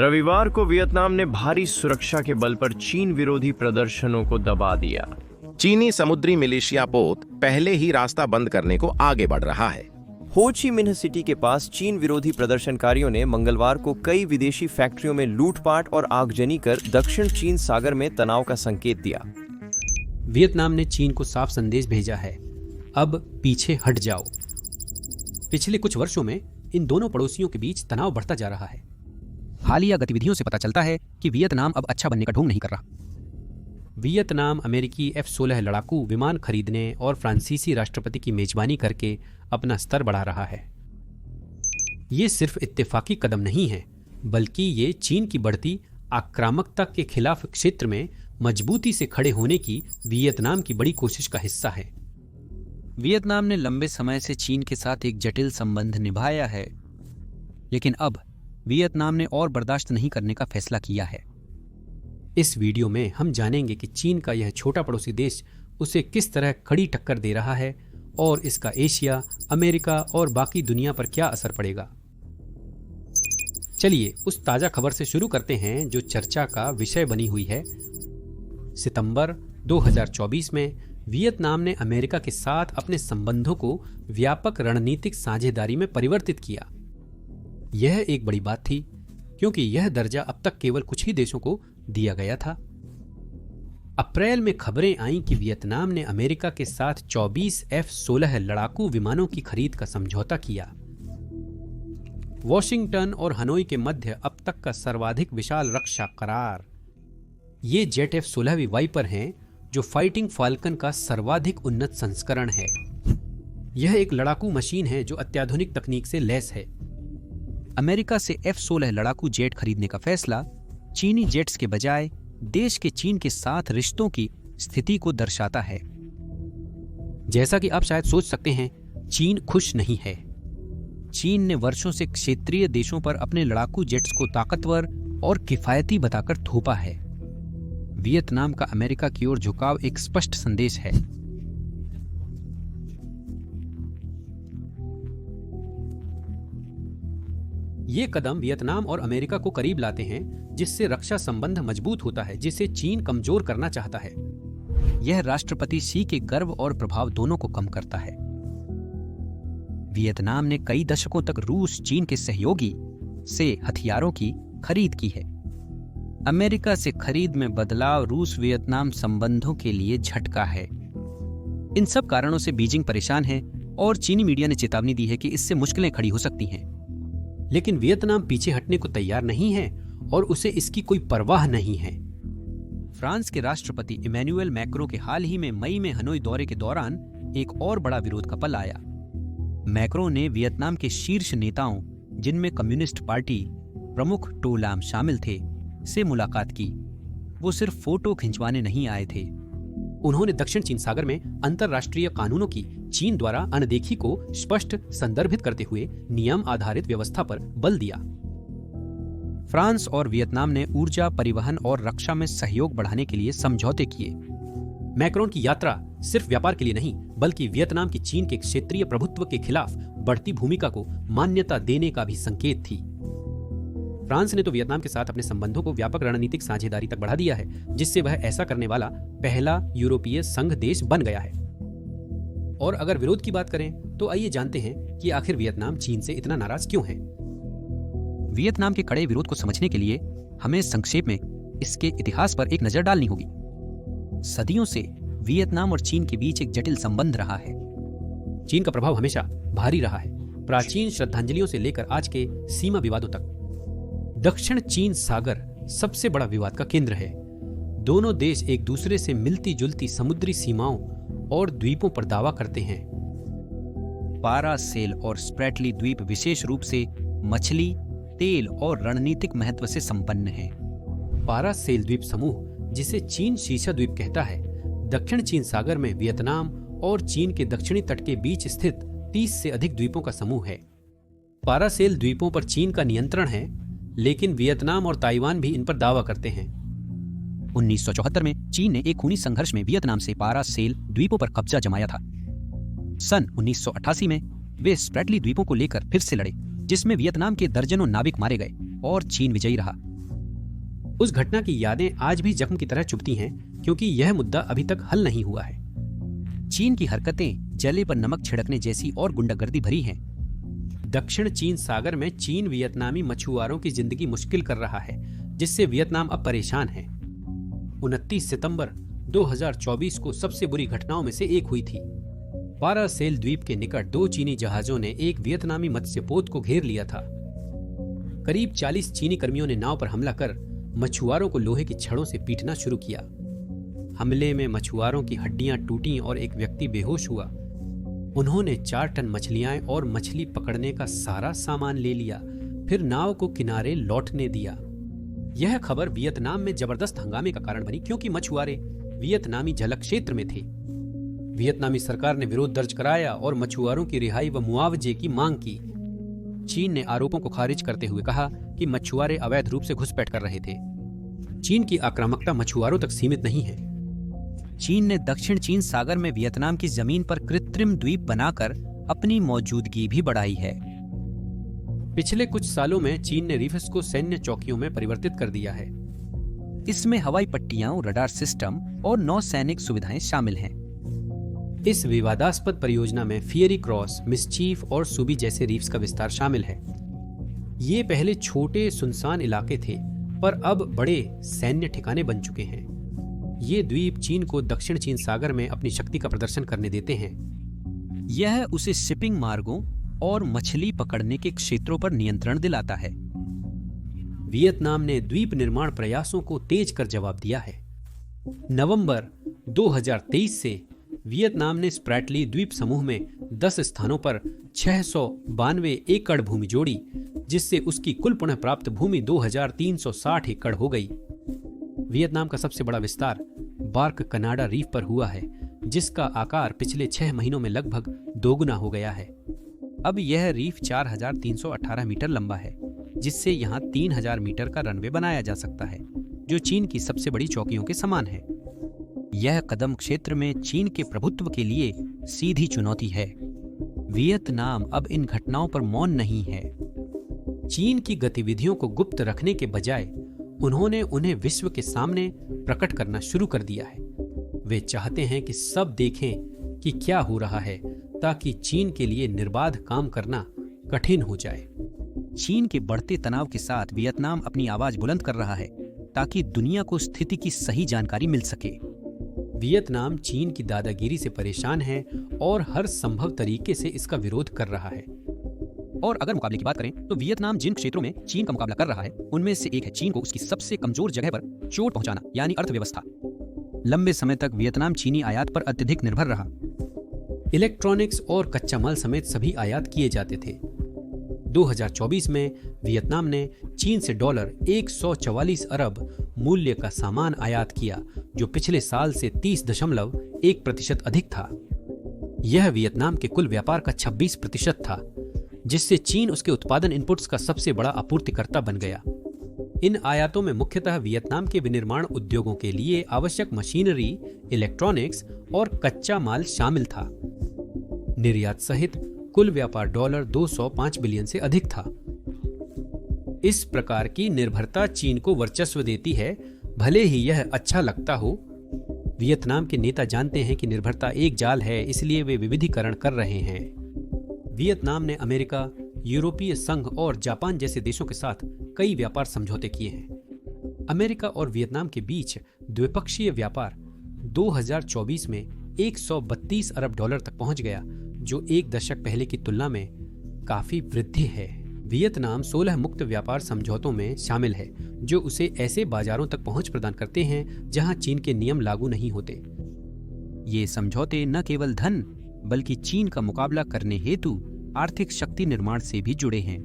रविवार को वियतनाम ने भारी सुरक्षा के बल पर चीन विरोधी प्रदर्शनों को दबा दिया। चीनी समुद्री मिलिशिया पोत पहले ही रास्ता बंद करने को आगे बढ़ रहा है। हो ची मिन्ह सिटी के पास चीन विरोधी प्रदर्शनकारियों ने मंगलवार को कई विदेशी फैक्ट्रियों में लूटपाट और आगजनी कर दक्षिण चीन सागर में तनाव का संकेत दिया। वियतनाम ने चीन को साफ संदेश भेजा है, अब पीछे हट जाओ। पिछले कुछ वर्षों में इन दोनों पड़ोसियों के बीच तनाव बढ़ता जा रहा है। हालिया गतिविधियों से पता चलता है कि वियतनाम अब अच्छा बनने का ढोंग नहीं कर रहा। वियतनाम अमेरिकी F-16 लड़ाकू विमान खरीदने और फ्रांसीसी राष्ट्रपति की मेजबानी करके अपना स्तर बढ़ा रहा है। ये सिर्फ इत्तेफाकी कदम नहीं है, बल्कि ये चीन की बढ़ती आक्रामकता के खिलाफ क्षेत्र में मजबूती से खड़े होने की वियतनाम की बड़ी कोशिश का हिस्सा है। वियतनाम ने लंबे समय से चीन के साथ एक जटिल संबंध निभाया है, लेकिन अब वियतनाम ने और बर्दाश्त नहीं करने का फैसला किया है। इस वीडियो में हम जानेंगे कि चीन का यह छोटा पड़ोसी देश उसे किस तरह कड़ी टक्कर दे रहा है और इसका एशिया, अमेरिका और बाकी दुनिया पर क्या असर पड़ेगा। चलिए उस ताजा खबर से शुरू करते हैं जो चर्चा का विषय बनी हुई है। सितंबर 2024 में वियतनाम ने अमेरिका के साथ अपने संबंधों को व्यापक रणनीतिक साझेदारी में परिवर्तित किया। यह एक बड़ी बात थी, क्योंकि यह दर्जा अब तक केवल कुछ ही देशों को दिया गया था। अप्रैल में खबरें आईं कि वियतनाम ने अमेरिका के साथ 24 F-16 लड़ाकू विमानों की खरीद का समझौता किया। वॉशिंगटन और हनोई के मध्य अब तक का सर्वाधिक विशाल रक्षा करार। ये जेट F-16 वाइपर हैं, जो फाइटिंग फाल्कन का सर्वाधिक उन्नत संस्करण है। यह एक लड़ाकू मशीन है जो अत्याधुनिक तकनीक से लैस है। अमेरिका से F-16 लड़ाकू जेट खरीदने का फैसला चीनी जेट्स के बजाय देश के चीन के साथ रिश्तों की स्थिति को दर्शाता है। जैसा कि आप शायद सोच सकते हैं, चीन खुश नहीं है। चीन ने वर्षों से क्षेत्रीय देशों पर अपने लड़ाकू जेट्स को ताकतवर और किफायती बताकर थोपा है। वियतनाम का अमेरिका की ओर झुकाव एक स्पष्ट संदेश है। ये कदम वियतनाम और अमेरिका को करीब लाते हैं, जिससे रक्षा संबंध मजबूत होता है, जिसे चीन कमजोर करना चाहता है। यह राष्ट्रपति शी के गर्व और प्रभाव दोनों को कम करता है। वियतनाम ने कई दशकों तक रूस चीन के सहयोगी से हथियारों की खरीद की है। अमेरिका से खरीद में बदलाव रूस वियतनाम संबंधों के लिए झटका है। इन सब कारणों से बीजिंग परेशान है और चीनी मीडिया ने चेतावनी दी है कि इससे मुश्किलें खड़ी हो सकती हैं। लेकिन वियतनाम पीछे हटने को तैयार नहीं है और उसे इसकी कोई परवाह नहीं है। फ्रांस के राष्ट्रपति इमैनुअल मैक्रों के हाल ही में मई में हनोई दौरे के दौरान एक और बड़ा विरोध का पल आया। मैक्रों ने वियतनाम के शीर्ष नेताओं, जिनमें कम्युनिस्ट पार्टी प्रमुख टो लाम शामिल थे, से मुलाकात की। वो सिर्फ फोटो खिंचवाने नहीं आए थे। उन्होंने दक्षिण चीन सागर में अंतरराष्ट्रीय कानूनों की चीन द्वारा अनदेखी को स्पष्ट संदर्भित करते हुए नियम आधारित व्यवस्था पर बल दिया। फ्रांस और वियतनाम ने ऊर्जा, परिवहन और रक्षा में सहयोग बढ़ाने के लिए समझौते किए। मैक्रोन की यात्रा सिर्फ व्यापार के लिए नहीं, बल्कि वियतनाम की चीन के क्षेत्रीय प्रभुत्व के खिलाफ बढ़ती भूमिका को मान्यता देने का भी संकेत थी। फ्रांस ने तो वियतनाम के साथ अपने संबंधों को व्यापक रणनीतिक साझेदारी तक बढ़ा दिया है, जिससे वह ऐसा करने वाला पहला यूरोपीय संघ देश बन गया है। और अगर विरोध की बात करें तो आइए जानते हैं कि आखिर वियतनाम चीन से इतना नाराज क्यों है। वियतनाम के कड़े विरोध को समझने के लिए हमें संक्षेप में इसके इतिहास पर एक नजर डालनी होगी। सदियों से वियतनाम और चीन के बीच एक जटिल संबंध रहा है। चीन का प्रभाव हमेशा भारी रहा है, प्राचीन श्रद्धांजलियों से लेकर आज के सीमा विवादों तक। दक्षिण चीन सागर सबसे बड़ा विवाद का केंद्र है। दोनों देश एक दूसरे से मिलती जुलती समुद्री सीमाओं और द्वीपों पर दावा करते हैं। पारासेल और स्प्रेटली द्वीप विशेष रूप से मछली, तेल और रणनीतिक महत्व से संपन्न है। पारासेल द्वीप समूह, जिसे चीन शीशा द्वीप कहता है, दक्षिण चीन सागर में वियतनाम और चीन के दक्षिणी तट के बीच स्थित 30 से अधिक द्वीपों का समूह है। पारासेल द्वीपों पर चीन का नियंत्रण है, लेकिन वियतनाम और ताइवान भी इन पर दावा करते हैं। 1974 में चीन ने एक खूनी संघर्ष में वियतनाम से पारासेल द्वीपों पर कब्जा जमाया था। सन 1988 में वे स्प्रेटली द्वीपों को लेकर फिर से लड़े, जिसमें वियतनाम के दर्जनों नाविक मारे गए और चीन विजयी रहा। उस घटना की यादें आज भी जख्म की तरह चुभती हैं, क्योंकि यह मुद्दा अभी तक हल नहीं हुआ है। चीन की हरकतें जले पर नमक छिड़कने जैसी और गुंडागर्दी भरी हैं। दक्षिण चीन सागर में चीन वियतनामी मछुआरों की जिंदगी मुश्किल कर रहा है, जिससे वियतनाम अब परेशान है। 29 सितंबर 2024 को सबसे बुरी घटनाओं में से एक हुई थी। पारासेल द्वीप के निकट 2 चीनी जहाजों ने एक वियतनामी मत्स्यपोत को घेर लिया था। करीब 40 चीनी कर्मियों ने नाव पर हमला कर मछुआरों को लोहे की छड़ों से पीटना शुरू किया। हमले में मछुआरों की हड्डियां टूटीं और एक व्यक्ति बेहोश हुआ। उन्होंने 4 टन मछलियां और मछली पकड़ने का सारा सामान ले लिया, फिर नाव को किनारे लौटने दिया। यह खबर वियतनाम में जबरदस्त हंगामे का कारण बनी, क्योंकि मछुआरे वियतनामी जल क्षेत्र में थे। वियतनामी सरकार ने विरोध दर्ज कराया और मछुआरों की रिहाई व मुआवजे की मांग की। चीन ने आरोपों को खारिज करते हुए कहा कि मछुआरे अवैध रूप से घुसपैठ कर रहे थे। चीन की आक्रामकता मछुआरों तक सीमित नहीं है। चीन ने दक्षिण चीन सागर में वियतनाम की जमीन पर कृत्रिम द्वीप बनाकर अपनी मौजूदगी भी बढ़ाई है। पिछले कुछ सालों में चीन ने रीफ्स को सैन्य चौकियों में परिवर्तित कर दिया है। इसमें हवाई पट्टियां, रडार सिस्टम और नौसैनिक सुविधाएं शामिल हैं। इस विवादास्पद परियोजना में फियरी क्रॉस, मिसचीफ और सुबी जैसे रीफ्स का विस्तार शामिल है। ये पहले छोटे सुनसान इलाके थे, पर अब बड़े सैन्य ठिकाने बन चुके हैं। ये द्वीप चीन को दक्षिण चीन सागर में अपनी शक्ति का प्रदर्शन करने देते हैं। यह उसे शिपिंग मार्गों और मछली पकड़ने के क्षेत्रों पर नियंत्रण दिलाता है। वियतनाम ने द्वीप निर्माण प्रयासों को तेज कर जवाब दिया है। नवंबर 2023 से वियतनाम ने स्प्रैटली द्वीप समूह में 10 स्थानों पर 692 एकड़ भूमि जोड़ी, जिससे उसकी कुल पुनः प्राप्त भूमि 2360 एकड़ हो गई। वियतनाम का सबसे बड़ा विस्तार बार्क कनाडा रीफ पर हुआ है, जिसका आकार पिछले 6 महीनों में लगभग दोगुना हो गया है। अब यह रीफ 4318 मीटर लंबा है, जिससे यहाँ 3000 मीटर का रनवे बनाया जा सकता है, जो चीन की सबसे बड़ी चौकियों के समान है। यह कदम क्षेत्र में चीन के प्रभुत्व के लिए सीधी चुनौती है। वियतनाम अब इन घटनाओं पर मौन नहीं है। चीन की गतिविधियों को गुप्त रखने के बजाय उन्होंने उन्हें विश्व के सामने प्रकट करना शुरू कर दिया है। वे चाहते हैं कि सब देखें कि क्या हो रहा है, ताकि चीन के लिए निर्बाध काम करना कठिन हो जाए। चीन के बढ़ते तनाव के साथ वियतनाम अपनी आवाज बुलंद कर रहा है, ताकि दुनिया को स्थिति की सही जानकारी मिल सके। वियतनाम चीन की दादागिरी से परेशान है और हर संभव तरीके से इसका विरोध कर रहा है। और अगर मुकाबले की बात करें तो वियतनाम जिन क्षेत्रों में चीन का मुकाबला कर रहा है, उनमें से एक है चीन को उसकी सबसे कमजोर जगह पर चोट पहुंचाना, यानी अर्थव्यवस्था। लंबे समय तक वियतनाम चीनी आयात पर अत्यधिक निर्भर रहा। इलेक्ट्रॉनिक्स और कच्चा माल समेत सभी आयात किए जाते थे। 2024 में वियतनाम ने चीन से $144 अरब मूल्य का सामान आयात किया, जो पिछले साल से 30.1% अधिक था। यह वियतनाम के कुल व्यापार का 26% था, जिससे चीन उसके उत्पादन इनपुट्स का सबसे बड़ा आपूर्तिकर्ता बन गया। इन आयातों में मुख्यतः वियतनाम के विनिर्माण उद्योगों के लिए आवश्यक मशीनरी, इलेक्ट्रॉनिक्स और कच्चा माल शामिल था। निर्यात सहित कुल व्यापार $205 बिलियन से अधिक था। इस प्रकार की निर्भरता चीन को वर्चस्व देती है, भले ही यह अच्छा लगता हो। वियतनाम के नेता जानते हैं कि निर्भरता एक जाल है, इसलिए वे विविधीकरण कर रहे हैं। वियतनाम ने अमेरिका, यूरोपीय संघ और जापान जैसे देशों के साथ कई व्यापार समझौते किए हैं। अमेरिका और वियतनाम के बीच द्विपक्षीय व्यापार 2024 में $132 अरब तक पहुंच गया, जो एक दशक पहले की तुलना में काफी वृद्धि है। वियतनाम 16 मुक्त व्यापार समझौतों में शामिल है, जो उसे ऐसे बाजारों तक पहुंच प्रदान करते हैं जहां चीन के नियम लागू नहीं होते। ये समझौते न केवल धन बल्कि चीन का मुकाबला करने हेतु आर्थिक शक्ति निर्माण से भी जुड़े हैं।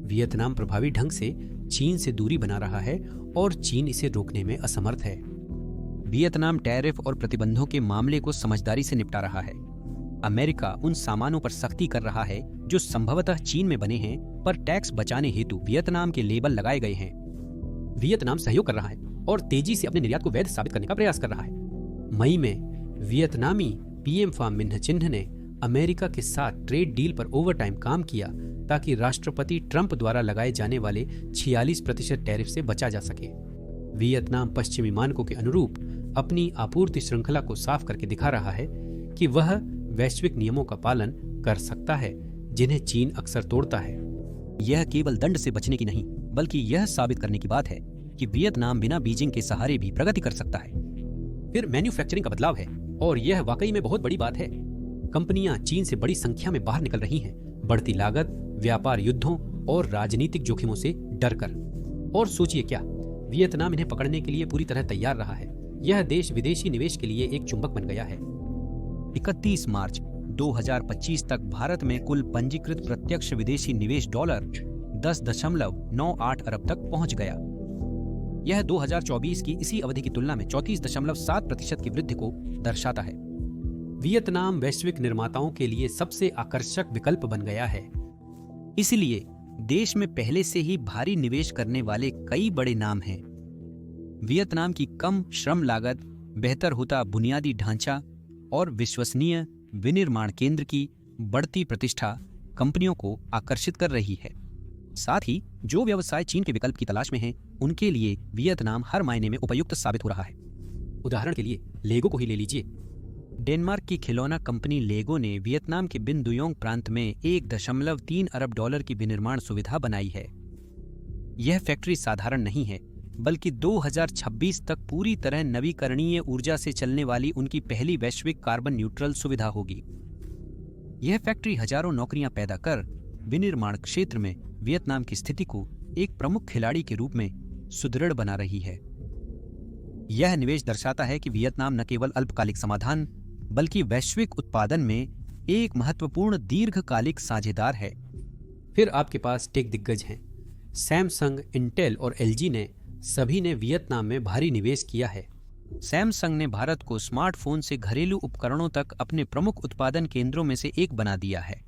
वियतनाम प्रभावी ढंग से चीन से दूरी बना रहा है और चीन इसे रोकने में असमर्थ है। वियतनाम टैरिफ और प्रतिबंधों के मामले को समझदारी से निपटा रहा है। अमेरिका उन सामानों पर सख्ती कर रहा है जो संभवतः चीन में बने हैं, पर टैक्स बचाने हेतु वियतनाम के लेबल लगाए गए हैं। वियतनाम सहयोग कर रहा है और तेजी से अपने निर्यात को वैध साबित करने का प्रयास कर रहा है। मई में वियतनामी पीएम फार्म मिन्ह चिन्ह ने अमेरिका के साथ ट्रेड डील पर ओवरटाइम काम किया, ताकि राष्ट्रपति ट्रंप द्वारा लगाए जाने वाले 46% टैरिफ से बचा जा सके। वियतनाम पश्चिमी मानकों के अनुरूप अपनी आपूर्ति श्रृंखला को साफ करके दिखा रहा है कि वह वैश्विक नियमों का पालन कर सकता है, जिन्हें चीन अक्सर तोड़ता है। यह केवल दंड से बचने की नहीं, बल्कि यह साबित करने की बात है कि वियतनाम बिना बीजिंग के सहारे भी प्रगति कर सकता है। फिर मैन्युफैक्चरिंग का बदलाव है, और यह वाकई में बहुत बड़ी बात है। कंपनियां चीन से बड़ी संख्या में बाहर निकल रही हैं, बढ़ती लागत, व्यापार युद्धों और राजनीतिक जोखिमों से डरकर। और सोचिए क्या, वियतनाम इन्हें पकड़ने के लिए पूरी तरह तैयार रहा है। यह देश विदेशी निवेश के लिए एक चुंबक बन गया है। 31 मार्च 2025 तक भारत में कुल पंजीकृत प्रत्यक्ष विदेशी निवेश डॉलर 10.98 अरब तक पहुंच गया। यह 2024 की इसी अवधि की तुलना में 34.7% की वृद्धि को दर्शाता है। वियतनाम वैश्विक निर्माताओं के लिए सबसे आकर्षक विकल्प बन गया है। इसलिए देश में पहले से ही भारी निवेश करने वाले कई बड़े नाम हैं। वियतनाम की कम श्रम लागत, बेहतर होता बुनियादी ढांचा और विश्वसनीय विनिर्माण केंद्र की बढ़ती प्रतिष्ठा कंपनियों को आकर्षित कर रही है। साथ ही जो व्यवसाय चीन के विकल्प की तलाश में हैं, उनके लिए वियतनाम हर मायने में उपयुक्त साबित हो रहा है। उदाहरण के लिए लेगो को ही ले लीजिए। डेनमार्क की खिलौना कंपनी लेगो ने वियतनाम के बिन दुयोंग प्रांत में 1.3 अरब डॉलर की विनिर्माण सुविधा बनाई है। यह फैक्ट्री साधारण नहीं है, बल्कि 2026 तक पूरी तरह नवीकरणीय ऊर्जा से चलने वाली उनकी पहली वैश्विक कार्बन न्यूट्रल सुविधा होगी। यह फैक्ट्री हजारों नौकरियां पैदा कर विनिर्माण क्षेत्र में वियतनाम की स्थिति को एक प्रमुख खिलाड़ी के रूप में सुदृढ़ बना रही है। यह निवेश दर्शाता है कि वियतनाम न केवल अल्पकालिक समाधान, बल्कि वैश्विक उत्पादन में एक महत्वपूर्ण दीर्घकालिक साझेदार है। फिर आपके पास टेक दिग्गज हैं। सैमसंग, इंटेल और एलजी ने सभी ने वियतनाम में भारी निवेश किया है। सैमसंग ने भारत को स्मार्टफोन से घरेलू उपकरणों तक अपने प्रमुख उत्पादन केंद्रों में से एक बना दिया है।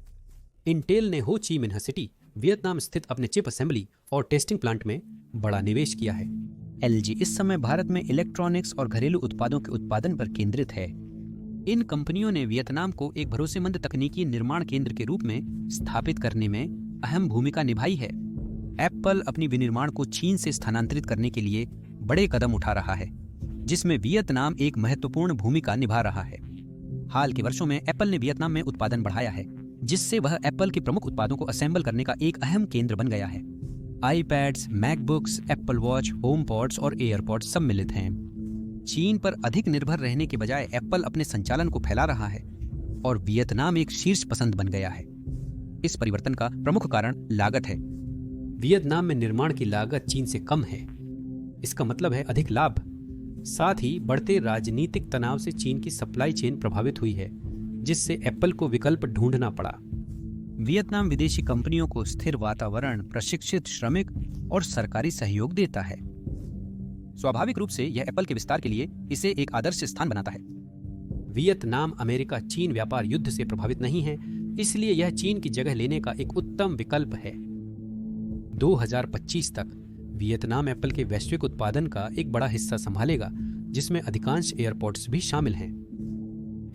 इंटेल ने हो ची मिन्ह सिटी, वियतनाम स्थित अपने चिप असेंबली और टेस्टिंग प्लांट में बड़ा निवेश किया है। एलजी इस समय भारत में इलेक्ट्रॉनिक्स और घरेलू उत्पादों के उत्पादन पर केंद्रित है। इन कंपनियों ने वियतनाम को एक भरोसेमंद तकनीकी निर्माण केंद्र के रूप में स्थापित करने में अहम भूमिका निभाई है। एप्पल अपनी विनिर्माण को चीन से स्थानांतरित करने के लिए बड़े कदम उठा रहा है, जिसमें वियतनाम एक महत्वपूर्ण भूमिका निभा रहा है। हाल के वर्षों में एप्पल ने वियतनाम में उत्पादन बढ़ाया है, जिससे वह एप्पल के प्रमुख उत्पादों को असेंबल करने का एक अहम केंद्र बन गया है। IPads, MacBooks, Apple watch, home pods और एयरपॉड्स सम्मिलित हैं। चीन पर अधिक निर्भर रहने के बजाय एप्पल अपने संचालन को फैला रहा है और वियतनाम एक शीर्ष पसंद बन गया है। इस परिवर्तन का प्रमुख कारण लागत है। वियतनाम में निर्माण की लागत चीन से कम है। इसका मतलब है अधिक लाभ। साथ ही बढ़ते राजनीतिक तनाव से चीन की सप्लाई चेन प्रभावित हुई है, जिससे एप्पल को विकल्प ढूंढना पड़ा। वियतनाम विदेशी कंपनियों को स्थिर वातावरण, प्रशिक्षित श्रमिक और सरकारी सहयोग देता है। स्वाभाविक रूप से यह एप्पल के विस्तार के लिए इसे एक आदर्श स्थान बनाता है। वियतनाम अमेरिका चीन व्यापार युद्ध से प्रभावित नहीं है, इसलिए यह चीन की जगह लेने का एक उत्तम विकल्प है। 2025 तक वियतनाम एप्पल के वैश्विक उत्पादन का एक बड़ा हिस्सा संभालेगा, जिसमें अधिकांश एयरपोर्ट्स भी शामिल हैं।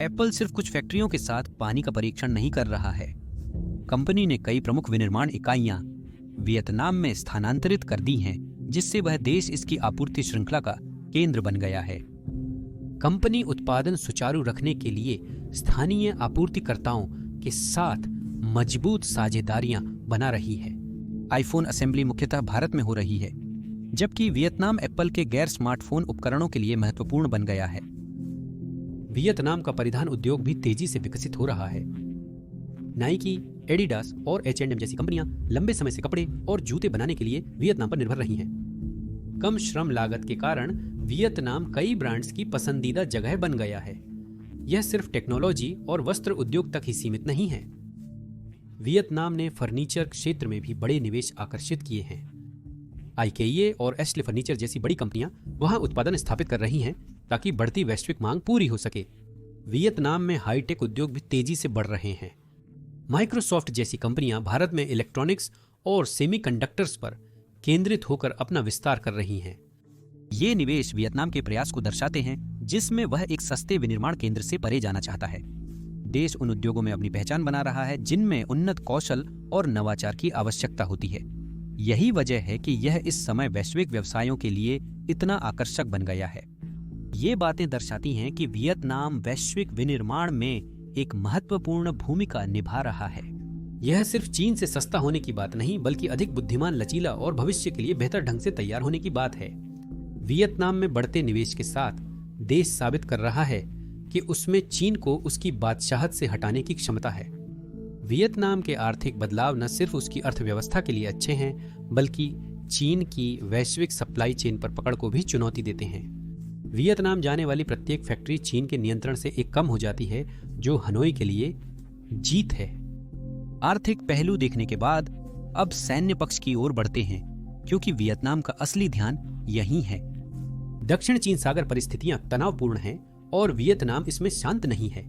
एप्पल सिर्फ कुछ फैक्ट्रियों के साथ पानी का परीक्षण नहीं कर रहा है। कंपनी ने कई प्रमुख विनिर्माण इकाइयां वियतनाम में स्थानांतरित कर दी हैं, जिससे वह देश इसकी आपूर्ति श्रृंखला का केंद्र बन गया है। कंपनी उत्पादन सुचारू रखने के लिए स्थानीय आपूर्तिकर्ताओं के साथ मजबूत साझेदारियां बना रही है। आईफोन असेंबली मुख्यतः भारत में हो रही है, जबकि वियतनाम एप्पल के गैर स्मार्टफोन उपकरणों के लिए महत्वपूर्ण बन गया है। वियतनाम का परिधान उद्योग भी तेजी से विकसित हो रहा है। नाइकी, एडिडास और H&M जैसी कंपनियां लंबे समय से कपड़े और जूते बनाने के लिए वियतनाम पर निर्भर रही हैं। कम श्रम लागत के कारण वियतनाम कई ब्रांड्स की पसंदीदा जगह बन गया है। यह सिर्फ टेक्नोलॉजी और वस्त्र उद्योग तक ही सीमित नहीं है। वियतनाम ने फर्नीचर क्षेत्र में भी बड़े निवेश आकर्षित किए हैं। IKEA और एस्ले फर्नीचर जैसी बड़ी कंपनियां वहां उत्पादन स्थापित कर रही हैं, ताकि बढ़ती वैश्विक मांग पूरी हो सके। वियतनाम में हाईटेक उद्योग भी तेजी से बढ़ रहे हैं। माइक्रोसॉफ्ट जैसी कंपनियां भारत में इलेक्ट्रॉनिक्स और सेमीकंडक्टर्स पर केंद्रित होकर अपना विस्तार कर रही हैं। ये निवेश वियतनाम के प्रयास को दर्शाते हैं, जिसमें वह एक सस्ते विनिर्माण केंद्र से परे जाना चाहता है। देश उन उद्योगों में अपनी पहचान बना रहा है जिनमें उन्नत कौशल और नवाचार की आवश्यकता होती है। यही वजह है कि यह इस समय वैश्विक व्यवसायों के लिए इतना आकर्षक बन गया है। ये बातें दर्शाती हैं कि वियतनाम वैश्विक विनिर्माण में एक महत्वपूर्ण भूमिका निभा रहा है। यह सिर्फ चीन से सस्ता होने की बात नहीं, बल्कि अधिक बुद्धिमान, लचीला और भविष्य के लिए बेहतर ढंग से तैयार होने की बात है। वियतनाम में बढ़ते निवेश के साथ देश साबित कर रहा है कि उसमें चीन को उसकी बादशाहत से हटाने की क्षमता है। वियतनाम के आर्थिक बदलाव न सिर्फ उसकी अर्थव्यवस्था के लिए अच्छे हैं, बल्कि चीन की वैश्विक सप्लाई चेन पर पकड़ को भी चुनौती देते हैं। वियतनाम जाने वाली प्रत्येक फैक्ट्री चीन के नियंत्रण से एक कम हो जाती है, जो हनोई के लिए जीत है। आर्थिक पहलू देखने के बाद अब सैन्य पक्ष की ओर बढ़ते हैं, क्योंकि वियतनाम का असली ध्यान यहीं है। दक्षिण चीन सागर परिस्थितियां तनावपूर्ण हैं और वियतनाम इसमें शांत नहीं है।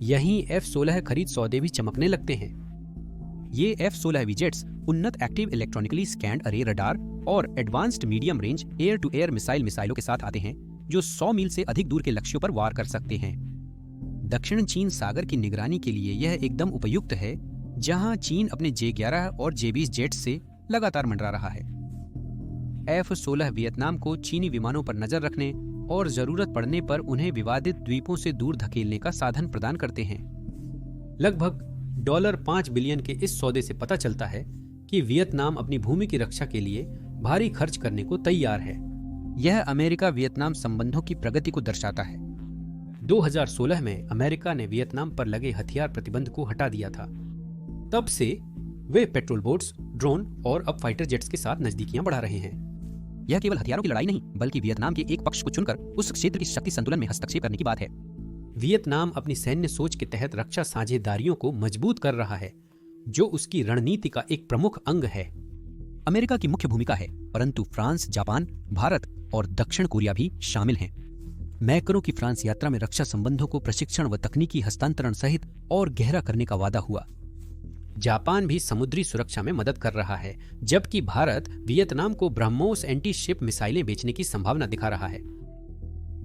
यहीं F-16 खरीद सौदे भी चमकने लगते हैं। ये F-16 जेट्स उन्नत active electronically scanned array radar और advanced medium range air to air मिसाइलों के साथ आते हैं, जो 100 मील से अधिक दूर के लक्ष्यों पर वार कर सकते हैं। दक्षिण चीन सागर की निगरानी के लिए यह एकदम उपयुक्त है, जहां चीन अपने J-11 और J-20 जेट से लगातार मंडरा रहा है। F-16 वियतनाम को चीनी विमानों पर नजर रखने और जरूरत पड़ने पर उन्हें विवादित द्वीपों से दूर धकेलने का साधन प्रदान करते हैं। लगभग $5 बिलियन के इस सौदे से पता चलता है कि वियतनाम अपनी भूमि की रक्षा के लिए भारी खर्च करने को तैयार है। यह अमेरिका वियतनाम संबंधों की प्रगति को दर्शाता है। 2016 में अमेरिका ने वियतनाम पर लगे हथियार प्रतिबंध को हटा दिया था। तब से वे पेट्रोल बोट्स, ड्रोन और अब फाइटर जेट्स के साथ नजदीकियां बढ़ा रहे हैं। यह केवल हथियारों की लड़ाई नहीं, बल्कि वियतनाम के एक पक्ष को चुनकर उस क्षेत्र की शक्ति संतुलन में हस्तक्षेप करने की बात है। वियतनाम अपनी सैन्य सोच के तहत रक्षा साझेदारियों को मजबूत कर रहा है, जो उसकी रणनीति का एक प्रमुख अंग है। अमेरिका की मुख्य भूमिका है, परंतु फ्रांस, जापान, भारत और दक्षिण कोरिया भी शामिल हैं। मैक्रो की फ्रांस यात्रा में रक्षा संबंधों को प्रशिक्षण व तकनीकी हस्तांतरण सहित और गहरा करने का वादा हुआ। जापान भी समुद्री सुरक्षा में मदद कर रहा है, जबकि भारत वियतनाम को ब्रह्मोस एंटी शिप मिसाइलें बेचने की संभावना दिखा रहा है।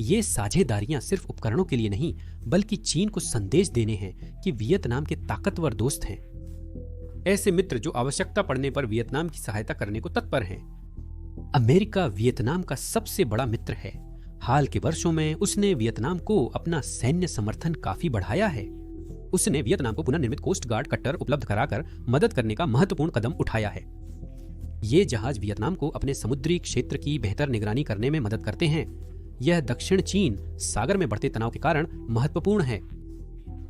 ये साझेदारियां सिर्फ उपकरणों के लिए नहीं, बल्कि चीन को संदेश देने हैं कि वियतनाम के ताकतवर दोस्त हैं, ऐसे मित्र जो आवश्यकता पड़ने पर वियतनाम की सहायता करने को तत्पर हैं। अमेरिका वियतनाम का सबसे बड़ा मित्र है। हाल के वर्षों में उसने वियतनाम को अपना सैन्य समर्थन काफी बढ़ाया है। उसने वियतनाम को पुनर्निर्मित कोस्ट गार्ड कट्टर उपलब्ध कराकर मदद करने का महत्वपूर्ण कदम उठाया है। ये जहाज वियतनाम को अपने समुद्री क्षेत्र की बेहतर निगरानी करने में मदद करते हैं। यह दक्षिण चीन सागर में बढ़ते तनाव के कारण महत्वपूर्ण है।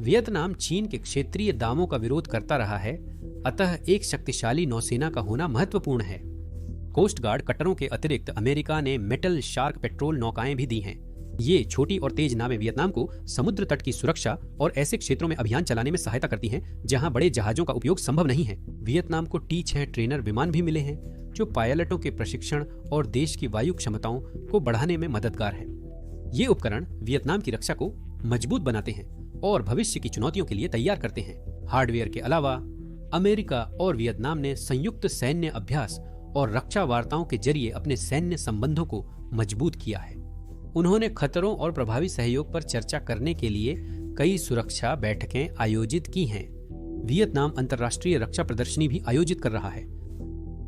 वियतनाम चीन के क्षेत्रीय दावों का विरोध करता रहा है, अतः एक शक्तिशाली नौसेना का होना महत्वपूर्ण है। कोस्ट गार्ड कट्टरों के अतिरिक्त अमेरिका ने मेटल शार्क पेट्रोल नौकाएं भी दी हैं। ये छोटी और तेज नावें वियतनाम को समुद्र तट की सुरक्षा और ऐसे क्षेत्रों में अभियान चलाने में सहायता करती हैं जहां बड़े जहाजों का उपयोग संभव नहीं है। वियतनाम को T-6 ट्रेनर विमान भी मिले हैं, जो पायलटों के प्रशिक्षण और देश की वायु क्षमताओं को बढ़ाने में मददगार हैं। ये उपकरण वियतनाम की रक्षा को मजबूत बनाते हैं और भविष्य की चुनौतियों के लिए तैयार करते हैं। हार्डवेयर के अलावा अमेरिका और वियतनाम ने संयुक्त सैन्य अभ्यास और रक्षा वार्ताओं के जरिए अपने सैन्य संबंधों को मजबूत किया है। उन्होंने खतरों और प्रभावी सहयोग पर चर्चा करने के लिए कई सुरक्षा बैठकें आयोजित की हैं। वियतनाम अंतर्राष्ट्रीय रक्षा प्रदर्शनी भी आयोजित कर रहा है।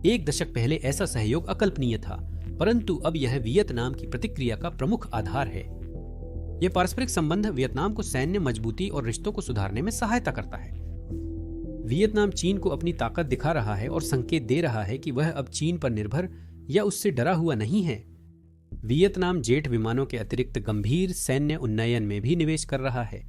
एक दशक पहले ऐसा सहयोग अकल्पनीय था, परंतु अब यह वियतनाम की प्रतिक्रिया का प्रमुख आधार है। यह पारस्परिक संबंध वियतनाम को सैन्य मजबूती और रिश्तों को सुधारने में सहायता करता है। वियतनाम चीन को अपनी ताकत दिखा रहा है और संकेत दे रहा है कि वह अब चीन पर निर्भर या उससे डरा हुआ नहीं है। वियतनाम जेट विमानों के अतिरिक्त गंभीर सैन्य उन्नयन में भी निवेश कर रहा है।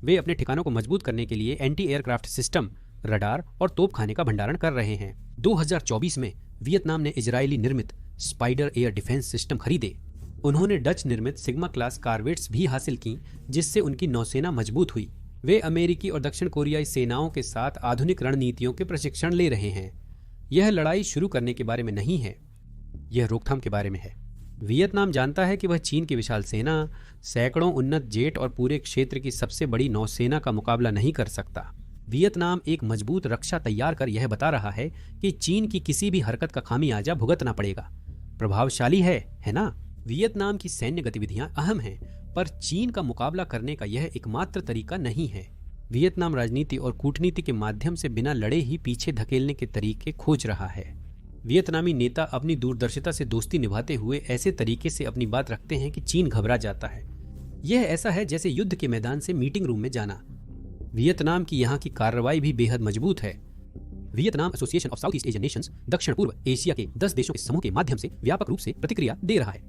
वे अपने ठिकानों को मजबूत करने के लिए एंटी एयरक्राफ्ट सिस्टम, रडार और तोपखाने का भंडारण कर रहे हैं। 2024 में वियतनाम ने इजरायली निर्मित स्पाइडर एयर डिफेंस सिस्टम खरीदे। उन्होंने डच निर्मित सिग्मा क्लास कार्वेट्स भी हासिल की, जिससे उनकी नौसेना मजबूत हुई। वे अमेरिकी और दक्षिण कोरियाई सेनाओं के साथ आधुनिक रणनीतियों के प्रशिक्षण ले रहे हैं। यह लड़ाई शुरू करने के बारे में नहीं है, यह रोकथाम के बारे में है। वियतनाम जानता है कि वह चीन की विशाल सेना, सैकड़ों उन्नत जेट और पूरे क्षेत्र की सबसे बड़ी नौसेना का मुकाबला नहीं कर सकता। वियतनाम एक मजबूत रक्षा तैयार कर यह बता रहा है कि चीन की किसी भी हरकत का खामियाजा भुगतना पड़ेगा। प्रभावशाली है ना? वियतनाम की सैन्य गतिविधियां अहम हैं, पर चीन का मुकाबला करने का यह एकमात्र तरीका नहीं है। वियतनाम राजनीति और कूटनीति के माध्यम से बिना लड़े ही पीछे धकेलने के तरीके खोज रहा है। वियतनामी नेता अपनी दूरदर्शिता से दोस्ती निभाते हुए ऐसे तरीके से अपनी बात रखते हैं कि चीन घबरा जाता है। यह ऐसा है जैसे युद्ध के मैदान से मीटिंग रूम में जाना। वियतनाम की यहाँ की कार्रवाई भी बेहद मजबूत है। Vietnam association of south east Asian Nations दक्षिण पूर्व एशिया के 10 देशों के समूह के माध्यम से व्यापक रूप से प्रतिक्रिया दे रहा है।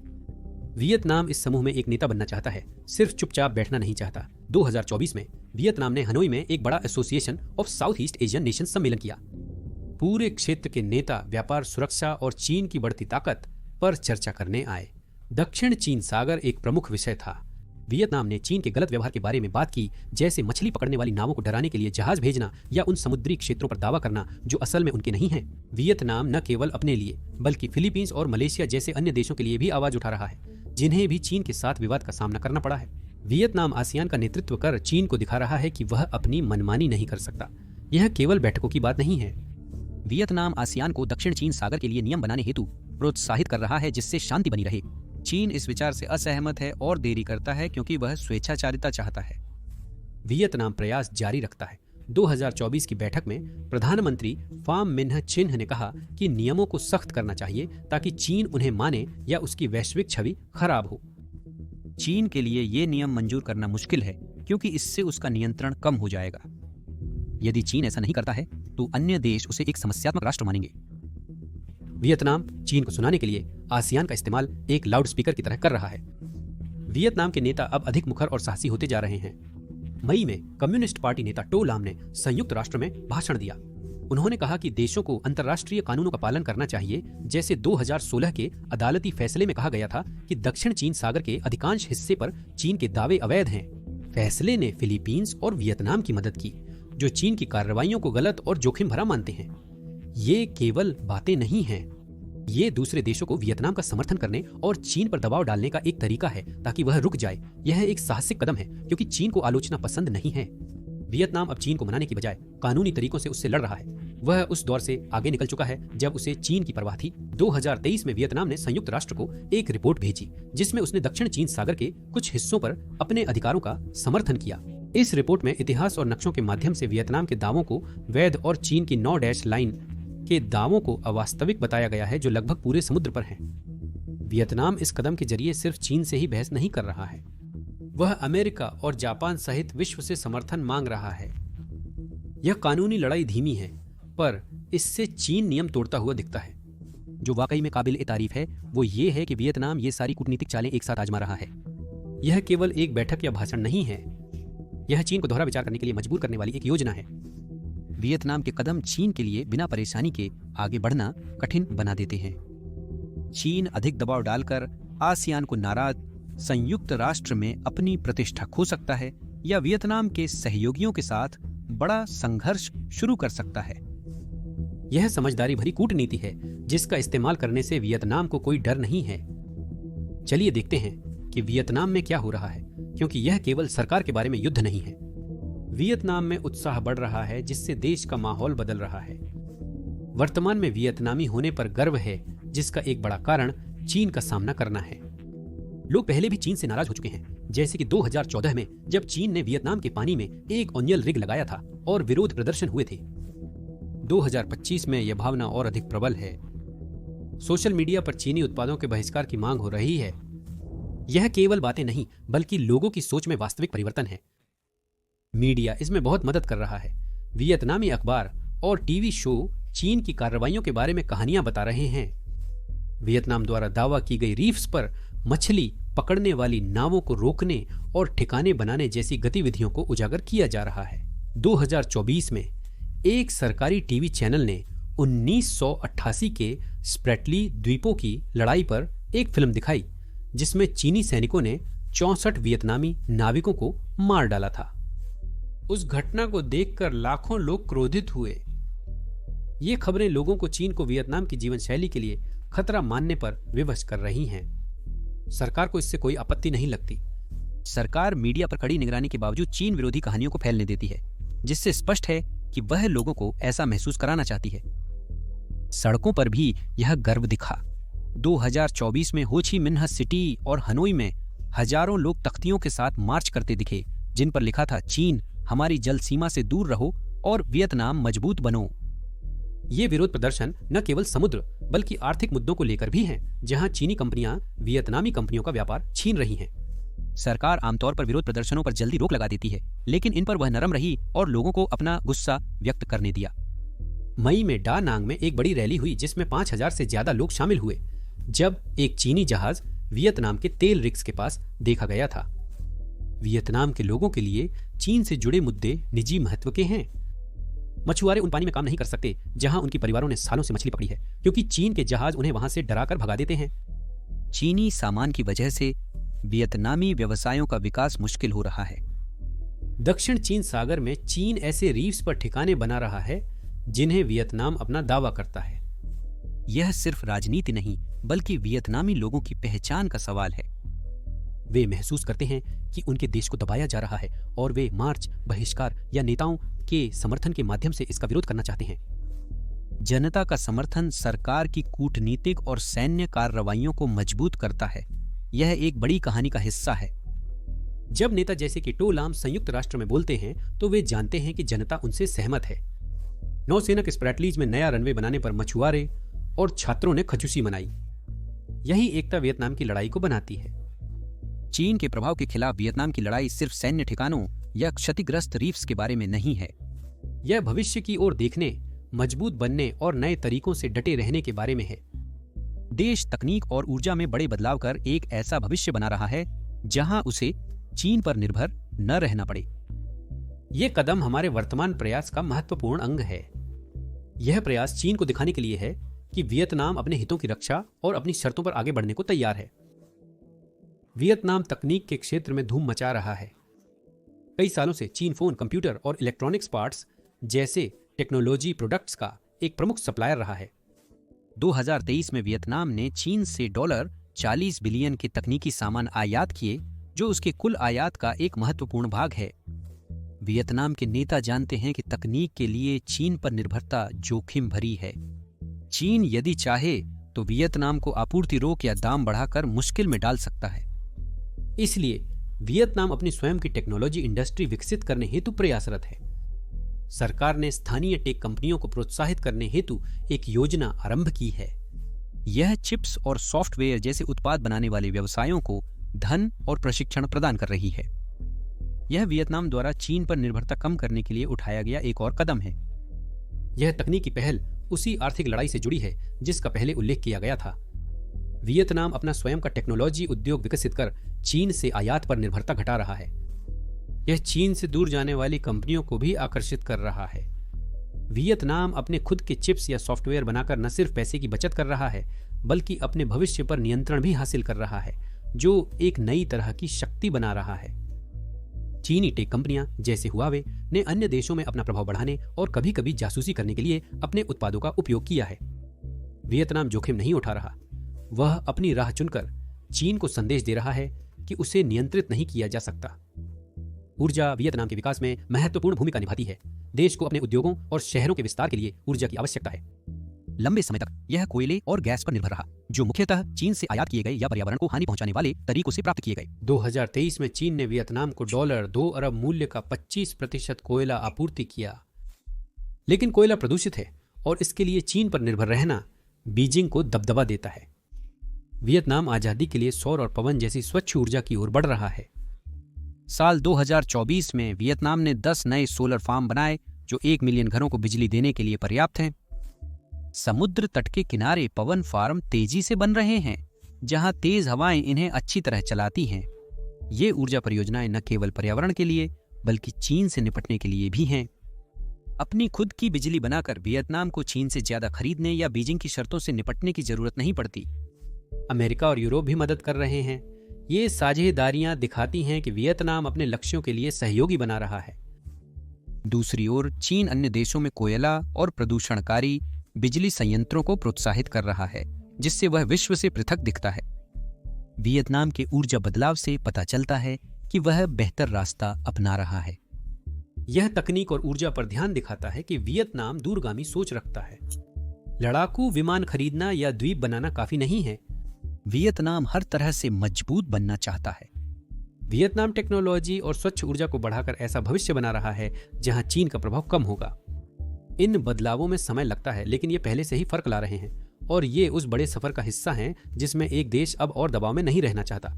वियतनाम इस समूह में एक नेता बनना चाहता है, सिर्फ चुपचाप बैठना नहीं चाहता। 2024 में वियतनाम ने हनोई में एक बड़ा association of south east Asian nation सम्मेलन किया। पूरे क्षेत्र के नेता व्यापार, सुरक्षा और चीन की बढ़ती ताकत पर चर्चा करने आए। दक्षिण चीन सागर एक प्रमुख विषय था। वियतनाम ने चीन के गलत व्यवहार के बारे में बात की, जैसे मछली पकड़ने वाली नावों को डराने के लिए जहाज भेजना या उन समुद्री क्षेत्रों पर दावा करना जो असल में उनके नहीं हैं। वियतनाम न केवल अपने लिए बल्कि फिलीपींस और मलेशिया जैसे अन्य देशों के लिए भी आवाज उठा रहा है, जिन्हें भी चीन के साथ विवाद का सामना करना पड़ा है। वियतनाम आसियान का नेतृत्व कर चीन को दिखा रहा है कि वह अपनी मनमानी नहीं कर सकता। यह केवल बैठकों की बात नहीं है। वियतनाम आसियान को दक्षिण चीन सागर के लिए नियम बनाने हेतु प्रोत्साहित कर रहा है, जिससे शांति बनी रहे। चीन इस विचार से असहमत है और देरी करता है क्योंकि वह स्वेच्छाचारिता चाहता है। वियतनाम प्रयास जारी रखता है। 2024 की बैठक में प्रधानमंत्री फाम मिन्ह चिन्ह ने कहा कि नियमों को सख्त करना चाहिए ताकि चीन उन्हें माने या उसकी वैश्विक छवि खराब हो। चीन के लिए ये नियम मंजूर करना मुश्किल है क्योंकि इससे उसका नियंत्रण कम हो जाएगा। यदि चीन ऐसा नहीं करता है तो अन्य देश उसे एक समस्यात्मक राष्ट्र मानेंगे। वियतनाम चीन को सुनाने के लिए आसियान का इस्तेमाल एक लाउड स्पीकर की तरह कर रहा है। वियतनाम के नेता अब अधिक मुखर और साहसी होते जा रहे हैं। मई में कम्युनिस्ट पार्टी नेता टो लाम ने संयुक्त राष्ट्र में भाषण दिया। उन्होंने कहा कि देशों को अंतर्राष्ट्रीय कानूनों का पालन करना चाहिए, जैसे 2016 के अदालती फैसले में कहा गया था कि दक्षिण चीन सागर के अधिकांश हिस्से पर चीन के दावे अवैध हैं। फैसले ने फिलीपींस और वियतनाम की मदद की, जो चीन की कार्रवाइयों को गलत और जोखिम भरा मानते हैं। ये केवल बातें नहीं हैं, ये दूसरे देशों को वियतनाम का समर्थन करने और चीन पर दबाव डालने का एक तरीका है ताकि वह रुक जाए। यह एक साहसिक कदम है क्योंकि चीन को आलोचना पसंद नहीं है। वियतनाम अब चीन को मनाने की बजाय कानूनी तरीकों से उससे लड़ रहा है। वह उस दौर से आगे निकल चुका है जब उसे चीन की परवाह थी। 2023 में वियतनाम ने संयुक्त राष्ट्र को एक रिपोर्ट भेजी जिसमें उसने दक्षिण चीन सागर के कुछ हिस्सों पर अपने अधिकारों का समर्थन किया। इस रिपोर्ट में इतिहास और नक्शों के माध्यम से वियतनाम के दावों को वैध और चीन की 9 डैश लाइन के दावों को अवास्तविक बताया गया है, जो लगभग पूरे समुद्र पर हैं। वियतनाम इस कदम के जरिए सिर्फ चीन से ही बहस नहीं कर रहा है, वह अमेरिका और जापान सहित विश्व से समर्थन मांग रहा है। यह कानूनी लड़ाई धीमी है, पर इससे चीन नियम तोड़ता हुआ दिखता है। जो वाकई में काबिल तारीफ है वो ये है कि वियतनाम ये सारी कूटनीतिक चालें एक साथ आजमा रहा है। यह केवल एक बैठक या भाषण नहीं है, यह चीन को दोहरा विचार करने के लिए मजबूर करने वाली एक योजना है। वियतनाम के कदम चीन के लिए बिना परेशानी के आगे बढ़ना कठिन बना देते हैं। चीन अधिक दबाव डालकर आसियान को नाराज संयुक्त राष्ट्र में अपनी प्रतिष्ठा खो सकता है या वियतनाम के सहयोगियों के साथ बड़ा संघर्ष शुरू कर सकता है। यह समझदारी भरी कूटनीति है जिसका इस्तेमाल करने से वियतनाम को कोई डर नहीं है। चलिए देखते हैं कि वियतनाम में क्या हो रहा है, क्योंकि यह केवल सरकार के बारे में युद्ध नहीं है। वियतनाम में उत्साह बढ़ रहा है जिससे देश का माहौल बदल रहा है। वर्तमान में वियतनामी होने पर गर्व है, जिसका एक बड़ा कारण चीन का सामना करना है। लोग पहले भी चीन से नाराज हो चुके हैं, जैसे कि 2014 में जब चीन ने वियतनाम के पानी में एक ऑनियल रिग लगाया था और विरोध प्रदर्शन हुए थे। 2025 में यह भावना और अधिक प्रबल है। सोशल मीडिया पर चीनी उत्पादों के बहिष्कार की मांग हो रही है। यह केवल बातें नहीं बल्कि लोगों की सोच में वास्तविक परिवर्तन है। मीडिया इसमें बहुत मदद कर रहा है। वियतनामी अखबार और टीवी शो चीन की कार्रवाइयों के बारे में कहानियां बता रहे हैं। वियतनाम द्वारा दावा की गई रीफ्स पर मछली पकड़ने वाली नावों को रोकने और ठिकाने बनाने जैसी गतिविधियों को उजागर किया जा रहा है। 2024 में एक सरकारी टीवी चैनल ने 1988 के स्प्रेटली द्वीपों की लड़ाई पर एक फिल्म दिखाई, जिसमें चीनी सैनिकों ने 64 वियतनामी नाविकों को मार डाला था। उस घटना को देखकर लाखों लोग क्रोधित हुए। ये खबरें लोगों को चीन को वियतनाम की जीवन शैली के लिए खतरा मानने पर विवश कर रही हैं। सरकार को इससे कोई आपत्ति नहीं लगती। सरकार मीडिया पर कड़ी निगरानी के बावजूद चीन विरोधी कहानियों को फैलने देती है, जिससे स्पष्ट है कि वह लोगों को ऐसा महसूस कराना चाहती है। सड़कों पर भी यह गर्व दिखा। 2024 में हो ची मिन्ह सिटी और हनोई में हजारों लोग तख्तियों के साथ मार्च करते दिखे, जिन पर लिखा था, चीन हमारी जल सीमा से दूर रहो और वियतनाम मजबूत बनो। ये विरोध प्रदर्शन न केवल समुद्र बल्कि आर्थिक मुद्दों को लेकर भी हैं, जहां चीनी कंपनियां वियतनामी कंपनियों का व्यापार छीन रही हैं। सरकार आमतौर पर विरोध प्रदर्शनों पर जल्दी रोक लगा देती है, लेकिन इन पर वह नरम रही और लोगों को अपना गुस्सा व्यक्त करने दिया। मई में डा नांग में एक बड़ी रैली हुई जिसमें 5000 से ज्यादा लोग शामिल हुए जब एक चीनी जहाज वियतनाम के तेल रिग्स के पास देखा गया था। वियतनाम के लोगों के लिए चीन से जुड़े मुद्दे निजी महत्व के हैं। मछुआरे उन पानी में काम नहीं कर सकते जहां उनके परिवारों ने सालों से मछली पकड़ी है, क्योंकि चीन के जहाज उन्हें वहां से डराकर भगा देते हैं। चीनी सामान की वजह से वियतनामी व्यवसायों का विकास मुश्किल हो रहा है। दक्षिण चीन सागर में चीन ऐसे रीफ्स पर ठिकाने बना रहा है जिन्हें वियतनाम अपना दावा करता है। यह सिर्फ राजनीति नहीं बल्कि वियतनामी लोगों की पहचान का सवाल है। वे महसूस करते हैं कि उनके देश को दबाया जा रहा है और वे मार्च, बहिष्कार या नेताओं के समर्थन के माध्यम से इसका विरोध करना चाहते हैं। जनता का समर्थन सरकार की कूटनीतिक और सैन्य कार्रवाइयों को मजबूत करता है। यह एक बड़ी कहानी का हिस्सा है। जब नेता जैसे कि टो लाम संयुक्त राष्ट्र में बोलते हैं तो वे जानते हैं कि जनता उनसे सहमत है। नौसेना के स्प्रैटलीज में नया रनवे बनाने पर मछुआरे और छात्रों ने खचूसी मनाई। यही एकता वियतनाम की लड़ाई को बनाती है। चीन के प्रभाव के खिलाफ वियतनाम की लड़ाई सिर्फ सैन्य ठिकानों या क्षतिग्रस्त रीफ्स के बारे में नहीं है। यह भविष्य की ओर देखने, मजबूत बनने और नए तरीकों से डटे रहने के बारे में है। देश तकनीक और ऊर्जा में बड़े बदलाव कर एक ऐसा भविष्य बना रहा है जहां उसे चीन पर निर्भर न रहना पड़े। यह कदम हमारे वर्तमान प्रयास का महत्वपूर्ण अंग है। यह प्रयास चीन को दिखाने के लिए है कि वियतनाम अपने हितों की रक्षा और अपनी शर्तों पर आगे बढ़ने को तैयार है। वियतनाम तकनीक के क्षेत्र में धूम मचा रहा है। कई सालों से चीन फोन, कंप्यूटर और इलेक्ट्रॉनिक्स पार्ट्स जैसे टेक्नोलॉजी प्रोडक्ट्स का एक प्रमुख सप्लायर रहा है। 2023 में वियतनाम ने चीन से $40 बिलियन के तकनीकी सामान आयात किए, जो उसके कुल आयात का एक महत्वपूर्ण भाग है। वियतनाम के नेता जानते हैं कि तकनीक के लिए चीन पर निर्भरता जोखिम भरी है। चीन यदि चाहे तो वियतनाम को आपूर्ति रोक या दाम बढ़ाकर मुश्किल में डाल सकता है। इसलिए वियतनाम अपनी स्वयं की टेक्नोलॉजी इंडस्ट्री विकसित करने हेतु प्रयासरत है। सरकार ने स्थानीय टेक कंपनियों को प्रोत्साहित करने हेतु एक योजना आरंभ की है। यह चिप्स और सॉफ्टवेयर जैसे उत्पाद बनाने वाले व्यवसायों को धन और प्रशिक्षण प्रदान कर रही है। यह वियतनाम द्वारा चीन पर निर्भरता कम करने के लिए उठाया गया एक और कदम है। यह तकनीकी पहल उसी आर्थिक लड़ाई से जुड़ी है जिसका पहले उल्लेख किया गया था। वियतनाम अपना स्वयं का टेक्नोलॉजी उद्योग विकसित कर चीन से आयात पर निर्भरता घटा रहा है। यह चीन से दूर जाने वाली कंपनियों को भी आकर्षित कर रहा है। वियतनाम अपने खुद के चिप्स या सॉफ्टवेयर बनाकर न सिर्फ पैसे की बचत कर रहा है बल्कि अपने भविष्य पर नियंत्रण भी हासिल कर रहा है, जो एक नई तरह की शक्ति बना रहा है। चीनी टेक कंपनियां जैसे हुआवे ने अन्य देशों में अपना प्रभाव बढ़ाने और कभी कभी जासूसी करने के लिए अपने उत्पादों का उपयोग किया है। वियतनाम जोखिम नहीं उठा रहा। वह अपनी राह चुनकर चीन को संदेश दे रहा है कि उसे नियंत्रित नहीं किया जा सकता। ऊर्जा वियतनाम के विकास में महत्वपूर्ण भूमिका निभाती है। देश को अपने उद्योगों और शहरों के विस्तार के लिए ऊर्जा की आवश्यकता है। लंबे समय तक यह कोयले और गैस पर निर्भर रहा, जो मुख्यतः चीन से आयात किए गए या पर्यावरण को हानि पहुंचाने वाले तरीकों से प्राप्त किए गए। 2023 में चीन ने वियतनाम को $2 अरब मूल्य का 25% कोयला आपूर्ति किया। लेकिन कोयला प्रदूषित है और इसके लिए चीन पर निर्भर रहना बीजिंग को दबदबा देता है। वियतनाम आजादी के लिए सौर और पवन जैसी स्वच्छ ऊर्जा की ओर बढ़ रहा है। साल 2024 में वियतनाम ने 10 नए सोलर फार्म बनाए जो 1 मिलियन घरों को बिजली देने के लिए पर्याप्त हैं। समुद्र तट के किनारे पवन फार्म तेजी से बन रहे हैं, जहां तेज हवाएं इन्हें अच्छी तरह चलाती हैं। ये ऊर्जा परियोजनाएं न केवल पर्यावरण के लिए बल्कि चीन से निपटने के लिए भी हैं। अपनी खुद की बिजली बनाकर वियतनाम को चीन से ज्यादा खरीदने या बीजिंग की शर्तों से निपटने की जरूरत नहीं पड़ती। अमेरिका और यूरोप भी मदद कर रहे हैं। ये साझेदारियां दिखाती हैं कि वियतनाम अपने लक्ष्यों के लिए सहयोगी बना रहा है। दूसरी ओर चीन अन्य देशों में कोयला और प्रदूषणकारी बिजली संयंत्रों को प्रोत्साहित कर रहा है, जिससे वह विश्व से पृथक दिखता है। वियतनाम के ऊर्जा बदलाव से पता चलता है कि वह बेहतर रास्ता अपना रहा है। यह तकनीक और ऊर्जा पर ध्यान दिखाता है कि वियतनाम दूरगामी सोच रखता है। लड़ाकू विमान खरीदना या द्वीप बनाना काफी नहीं है। वियतनाम हर तरह से मजबूत बनना चाहता है। वियतनाम टेक्नोलॉजी और स्वच्छ ऊर्जा को बढ़ाकर ऐसा भविष्य बना रहा है जहां चीन का प्रभाव कम होगा। इन बदलावों में समय लगता है, लेकिन ये पहले से ही फर्क ला रहे हैं और ये उस बड़े सफर का हिस्सा हैं जिसमें एक देश अब और दबाव में नहीं रहना चाहता।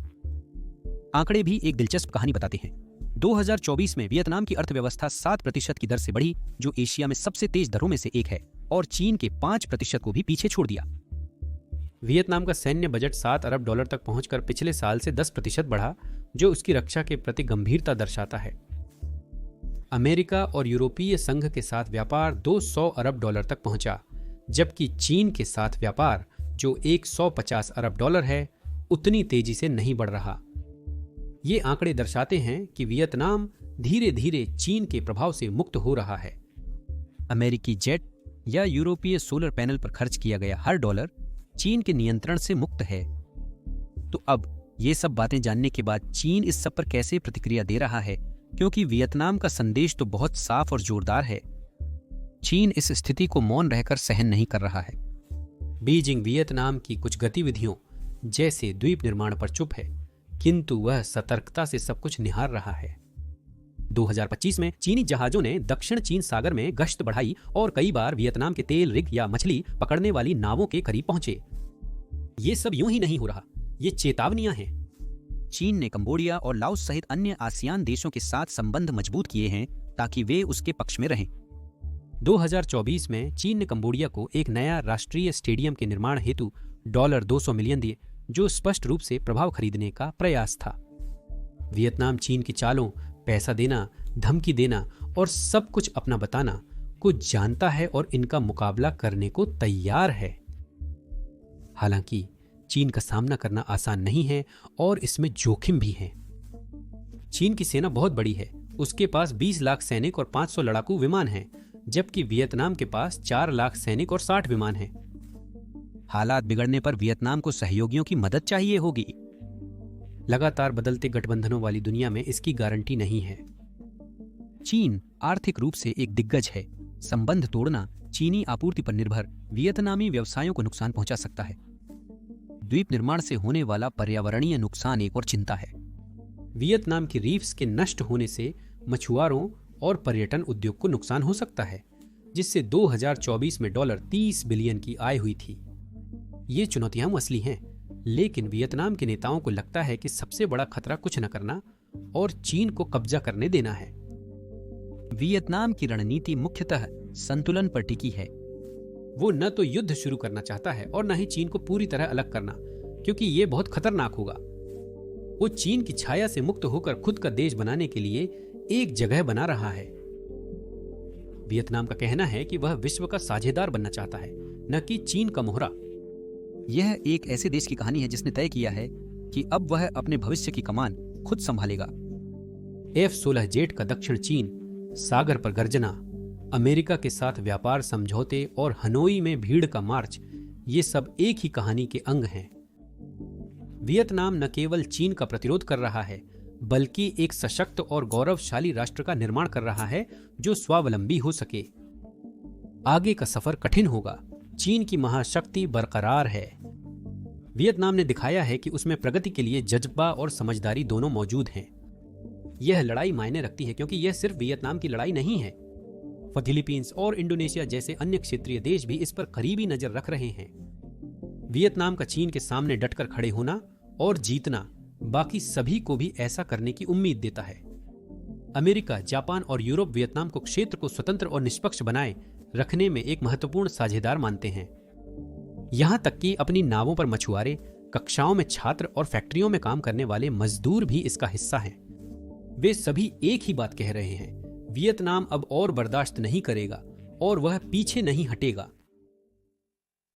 आंकड़े भी एक दिलचस्प कहानी बताते हैं। 2024 में वियतनाम की अर्थव्यवस्था 7% की दर से बढ़ी, जो एशिया में सबसे तेज दरों में से एक है, और चीन के 5% को भी पीछे छोड़ दिया। वियतनाम का सैन्य बजट $7 अरब तक पहुंचकर पिछले साल से 10% बढ़ा, जो उसकी रक्षा के प्रति गंभीरता दर्शाता है। अमेरिका और यूरोपीय संघ के साथ व्यापार $200 अरब तक पहुंचा, जबकि चीन के साथ व्यापार, जो $150 अरब है, उतनी तेजी से नहीं बढ़ रहा। ये आंकड़े दर्शाते हैं कि वियतनाम धीरे धीरे चीन के प्रभाव से मुक्त हो रहा है। अमेरिकी जेट या यूरोपीय सोलर पैनल पर खर्च किया गया हर डॉलर चीन के नियंत्रण से मुक्त है। तो अब ये सब बातें जानने के बाद चीन इस सब पर कैसे प्रतिक्रिया दे रहा है, क्योंकि वियतनाम का संदेश तो बहुत साफ और जोरदार है। चीन इस स्थिति को मौन रहकर सहन नहीं कर रहा है। बीजिंग वियतनाम की कुछ गतिविधियों जैसे द्वीप निर्माण पर चुप है, किंतु वह सतर्कता से सब कुछ निहार रहा है। 2025 में चीनी जहाजों ने दक्षिण चीन सागर में गश्त बढ़ाई और कई बार वियतनाम के तेल रिग या मछली पकड़ने वाली नावों के करीब पहुंचे। ये सब यूं ही नहीं हो रहा, ये चेतावनियां हैं। चीन ने कंबोडिया और लाओस सहित अन्य आसियान देशों के साथ संबंध मजबूत किए हैं ताकि वे उसके पक्ष में रहें। 2024 में चीन ने कंबोडिया को एक नया राष्ट्रीय स्टेडियम के निर्माण हेतु $200 मिलियन दिए, जो स्पष्ट रूप से प्रभाव खरीदने का प्रयास था। वियतनाम चीन की चालों, पैसा देना, धमकी देना और सब कुछ अपना बताना को जानता है और इनका मुकाबला करने को तैयार है। हालांकि चीन का सामना करना आसान नहीं है और इसमें जोखिम भी है। चीन की सेना बहुत बड़ी है, उसके पास 20 लाख सैनिक और 500 लड़ाकू विमान हैं, जबकि वियतनाम के पास 4 लाख सैनिक और 60 विमान हैं। हालात बिगड़ने पर वियतनाम को सहयोगियों की मदद चाहिए होगी। लगातार बदलते गठबंधनों वाली दुनिया में इसकी गारंटी नहीं है। चीन आर्थिक रूप से एक दिग्गज है। संबंध तोड़ना चीनी आपूर्ति पर निर्भर वियतनामी व्यवसायों को नुकसान पहुंचा सकता है। द्वीप निर्माण से होने वाला पर्यावरणीय नुकसान एक और चिंता है। वियतनाम की रीफ्स के नष्ट होने से मछुआरों और पर्यटन उद्योग को नुकसान हो सकता है, जिससे 2024 में $30 बिलियन की आय हुई थी। ये चुनौतियां असली हैं, लेकिन वियतनाम के नेताओं को लगता है कि सबसे बड़ा खतरा कुछ न करना और चीन को कब्जा करने देना है। वियतनाम की रणनीति मुख्यतः संतुलन पर टिकी है। वो न तो युद्ध शुरू करना चाहता है और न ही चीन को पूरी तरह अलग करना, क्योंकि ये बहुत खतरनाक होगा। वो चीन की छाया से मुक्त होकर खुद का देश बनाने के लिए एक जगह बना रहा है। वियतनाम का कहना है कि वह विश्व का साझेदार बनना चाहता है, न कि चीन का मोहरा। यह एक ऐसे देश की कहानी है जिसने तय किया है कि अब वह अपने भविष्य की कमान खुद संभालेगा। F-16 जेट का दक्षिण चीन सागर पर गर्जना, अमेरिका के साथ व्यापार समझौते और हनोई में भीड़ का मार्च, ये सब एक ही कहानी के अंग हैं। वियतनाम न केवल चीन का प्रतिरोध कर रहा है, बल्कि एक सशक्त और गौरवशाली राष्ट्र का निर्माण कर रहा है जो स्वावलंबी हो सके। आगे का सफर कठिन होगा। चीन की महाशक्ति बरकरार है। वियतनाम ने दिखाया है कि उसमें प्रगति के लिए जज्बा और समझदारी दोनों मौजूद हैं। यह लड़ाई मायने रखती है, क्योंकि यह सिर्फ वियतनाम की लड़ाई नहीं है। फिलीपींस और इंडोनेशिया जैसे अन्य क्षेत्रीय देश भी इस पर करीबी नजर रख रहे हैं। वियतनाम का चीन के सामने डटकर खड़े होना और जीतना बाकी सभी को भी ऐसा करने की उम्मीद देता है। अमेरिका, जापान और यूरोप वियतनाम को क्षेत्र को स्वतंत्र और निष्पक्ष बनाए रखने में एक महत्वपूर्ण साझेदार मानते हैं। यहां तक कि अपनी नावों पर मछुआरे, कक्षाओं में छात्र और फैक्ट्रियों में काम करने वाले मजदूर भी इसका हिस्सा हैं। वे सभी एक ही बात कह रहे हैं, वियतनाम अब और बर्दाश्त नहीं करेगा और वह पीछे नहीं हटेगा।